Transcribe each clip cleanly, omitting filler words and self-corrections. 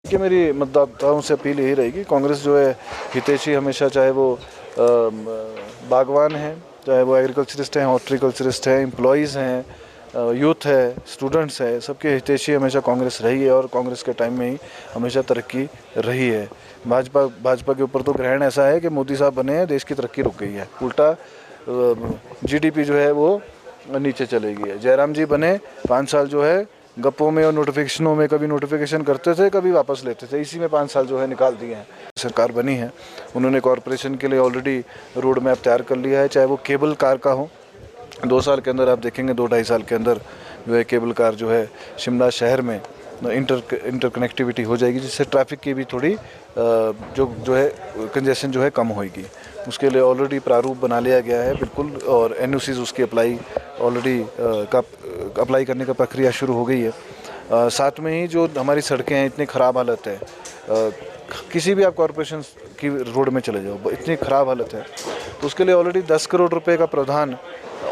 कि मेरी मतदाताओं से अपील यही रहेगी, कांग्रेस जो है हितैषी हमेशा, चाहे वो बागवान हैं, चाहे वो एग्रीकल्चरिस्ट हैं, हॉर्टिकल्चरिस्ट हैं, एम्प्लॉयज़ हैं, यूथ है, स्टूडेंट्स है, सबके हितैषी हमेशा कांग्रेस रही है और कांग्रेस के टाइम में ही हमेशा तरक्की रही है। भाजपा के ऊपर तो ग्रहण ऐसा है कि मोदी साहब बने हैं, देश की तरक्की रुक गई है, उल्टा जीडीपी जो है वो नीचे चली गई है। जयराम जी बने 5 साल जो है गप्पों में और नोटिफिकेशनों में, कभी नोटिफिकेशन करते थे, कभी वापस लेते थे, इसी में 5 साल जो है निकाल दिए हैं। सरकार बनी है, उन्होंने कॉरपोरेशन के लिए ऑलरेडी रोड मैप तैयार कर लिया है, चाहे वो केबल कार का हो। 2 साल के अंदर आप देखेंगे, 2-2.5 साल के अंदर जो है केबल कार जो है शिमला शहर में इंटर कनेक्टिविटी हो जाएगी, जिससे ट्रैफिक की भी थोड़ी जो है कंजेशन जो है कम होगी। उसके लिए ऑलरेडी प्रारूप बना लिया गया है बिल्कुल, और एनओसीज उसकी अप्लाई करने का प्रक्रिया शुरू हो गई है। साथ में ही जो हमारी सड़कें हैं, इतनी ख़राब हालत है, किसी भी आप कॉरपोरेशन की रोड में चले जाओ, इतनी ख़राब हालत है, तो उसके लिए ऑलरेडी 10 करोड़ रुपए का प्रावधान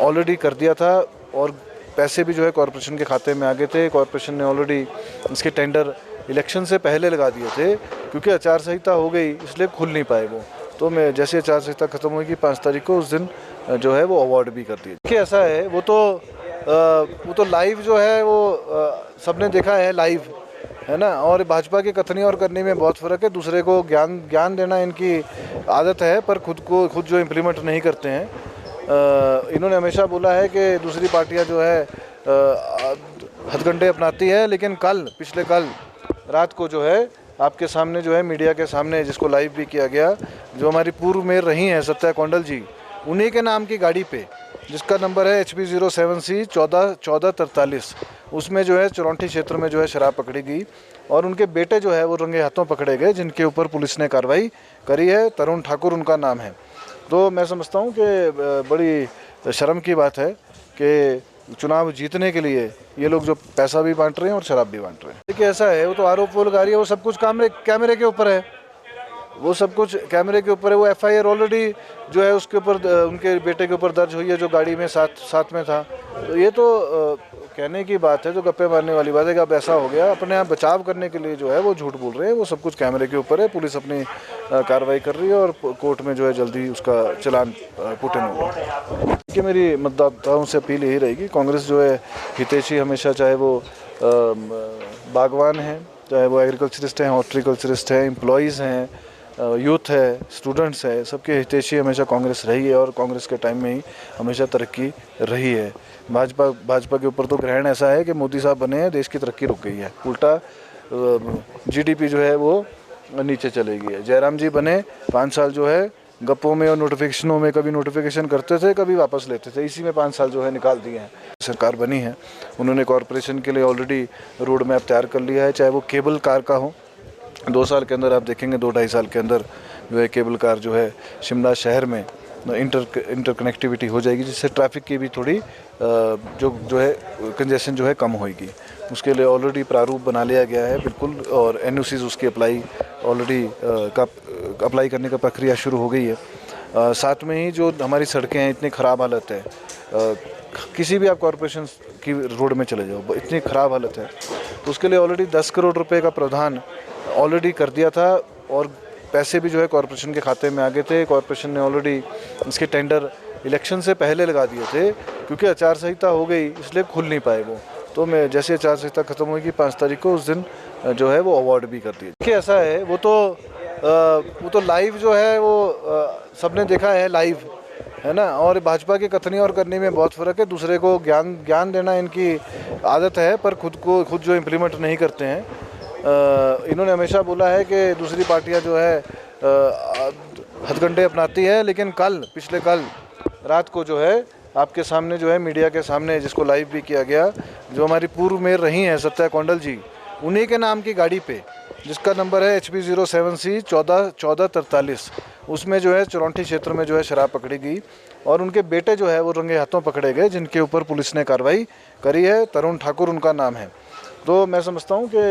ऑलरेडी कर दिया था और पैसे भी जो है कॉरपोरेशन के खाते में आ गए थे। कॉरपोरेशन ने ऑलरेडी इसके टेंडर इलेक्शन से पहले लगा दिए थे, क्योंकि आचार संहिता हो गई इसलिए खुल नहीं पाए वो। तो मैं जैसे आचार संहिता खत्म होगी 5 तारीख को, उस दिन जो है वो अवार्ड भी कर दिए। देखिए ऐसा है, वो तो लाइव जो है वो सबने देखा है, लाइव है ना। और भाजपा की कथनी और करनी में बहुत फ़र्क है। दूसरे को ज्ञान देना इनकी आदत है, पर खुद जो इम्प्लीमेंट नहीं करते हैं। इन्होंने हमेशा बोला है कि दूसरी पार्टियां जो है हथकंडे अपनाती है, लेकिन पिछले कल रात को जो है आपके सामने जो है मीडिया के सामने, जिसको लाइव भी किया गया, जो हमारी पूर्व मेयर रही हैं सत्या कौंडल जी, उन्हीं के नाम की गाड़ी पे, जिसका नंबर है HB 07C 1443, उसमें जो है चरौंठी क्षेत्र में जो है शराब पकड़ी गई और उनके बेटे जो है वो रंगे हाथों पकड़े गए, जिनके ऊपर पुलिस ने कार्रवाई करी है। तरुण ठाकुर उनका नाम है। तो मैं समझता हूँ कि बड़ी शर्म की बात है कि चुनाव जीतने के लिए ये लोग जो पैसा भी बांट रहे हैं और शराब भी बांट रहे हैं। देखिए ऐसा है, वो तो आरोप लगा रही है, वो सब कुछ कैमरे के ऊपर है, वो सब कुछ कैमरे के ऊपर है। वो FIR ऑलरेडी जो है उसके ऊपर, उनके बेटे के ऊपर दर्ज हुई है, जो गाड़ी में साथ में था। तो ये तो कहने की बात है, जो गप्पे मारने वाली बात है कि अब ऐसा हो गया, अपने आप बचाव करने के लिए जो है वो झूठ बोल रहे हैं। वो सब कुछ कैमरे के ऊपर है, पुलिस अपनी कार्रवाई कर रही है और कोर्ट में जो है जल्दी उसका चलान पुट इन होगा। कि मेरी मतदाताओं से अपील यही रहेगी, कांग्रेस जो है हितैषी हमेशा, चाहे वो बागवान हैं, चाहे वो एग्रीकल्चरिस्ट हैं, हॉर्टिकल्चरिस्ट हैं, एम्प्लॉयज़ हैं, यूथ है, स्टूडेंट्स है, सबके हितैषी हमेशा कांग्रेस रही है और कांग्रेस के टाइम में ही हमेशा तरक्की रही है। भाजपा के ऊपर तो ग्रहण ऐसा है कि मोदी साहब बने हैं, देश की तरक्की रुक गई है, उल्टा जीडीपी जो है वो नीचे चली गई है। जयराम जी बने 5 साल जो है गप्पों में और नोटिफिकेशनों में, कभी नोटिफिकेशन करते थे, कभी वापस लेते थे, इसी में 5 साल जो है निकाल दिए हैं। सरकार बनी है, उन्होंने कॉरपोरेशन के लिए ऑलरेडी रोड मैप तैयार कर लिया है, चाहे वो केबल कार का हो। 2 साल के अंदर आप देखेंगे, 2-2.5 साल के अंदर जो है केबल कार जो है शिमला शहर में इंटर कनेक्टिविटी हो जाएगी, जिससे ट्रैफिक की भी थोड़ी जो है कंजेशन जो है कम होगी। उसके लिए ऑलरेडी प्रारूप बना लिया गया है बिल्कुल, और एनओसीज उसकी अप्लाई करने का प्रक्रिया शुरू हो गई है। साथ में ही जो हमारी सड़कें हैं, इतनी ख़राब हालत है, किसी भी आप कॉरपोरेशन की रोड में चले जाओ, इतनी ख़राब हालत है, तो उसके लिए ऑलरेडी 10 करोड़ रुपए का प्रावधान ऑलरेडी कर दिया था और पैसे भी जो है कॉरपोरेशन के खाते में आ गए थे। कॉरपोरेशन ने ऑलरेडी इसके टेंडर इलेक्शन से पहले लगा दिए थे, क्योंकि आचार संहिता हो गई इसलिए खुल नहीं पाए वो। तो मैं जैसे आचार संहिता खत्म होगी 5 तारीख को, उस दिन जो है वो अवार्ड भी कर दिए। देखिए ऐसा है, वो तो लाइव जो है वो सबने देखा है, लाइव है ना। और भाजपा की कथनी और करनी में बहुत फ़र्क है। दूसरे को ज्ञान देना इनकी आदत है, पर खुद जो इम्प्लीमेंट नहीं करते हैं। इन्होंने हमेशा बोला है कि दूसरी पार्टियां जो है हथकंडे अपनाती है, लेकिन पिछले कल रात को जो है आपके सामने जो है मीडिया के सामने, जिसको लाइव भी किया गया, जो हमारी पूर्व मेयर रही हैं सत्या कौंडल जी, उन्हीं के नाम की गाड़ी पे, जिसका नंबर है HB 07C 1443, उसमें जो है चरौंठी क्षेत्र में जो है शराब पकड़ी गई और उनके बेटे जो है वो रंगे हाथों पकड़े गए, जिनके ऊपर पुलिस ने कार्रवाई करी है। तरुण ठाकुर उनका नाम है। तो मैं समझता हूँ कि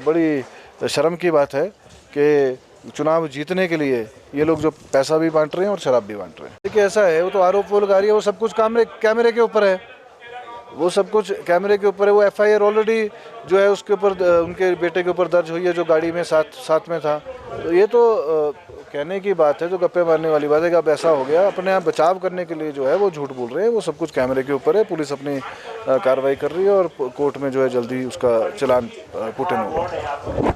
बड़ी शर्म की बात है कि चुनाव जीतने के लिए ये लोग जो पैसा भी बांट रहे हैं और शराब भी बांट रहे हैं। देखिए ऐसा है, वो तो आरोप लगा रही है, वो सब कुछ कैमरे के ऊपर है, वो सब कुछ कैमरे के ऊपर है। वो एफआईआर ऑलरेडी जो है उसके ऊपर उनके बेटे के ऊपर दर्ज हुई है, जो गाड़ी में साथ में था। तो ये तो कहने की बात है, जो गप्पे मारने वाली बात है कि अब ऐसा हो गया, अपने आप बचाव करने के लिए जो है वो झूठ बोल रहे हैं। वो सब कुछ कैमरे के ऊपर है, पुलिस अपनी कार्रवाई कर रही है और कोर्ट में जो है जल्दी उसका चालान पुट इन होगा।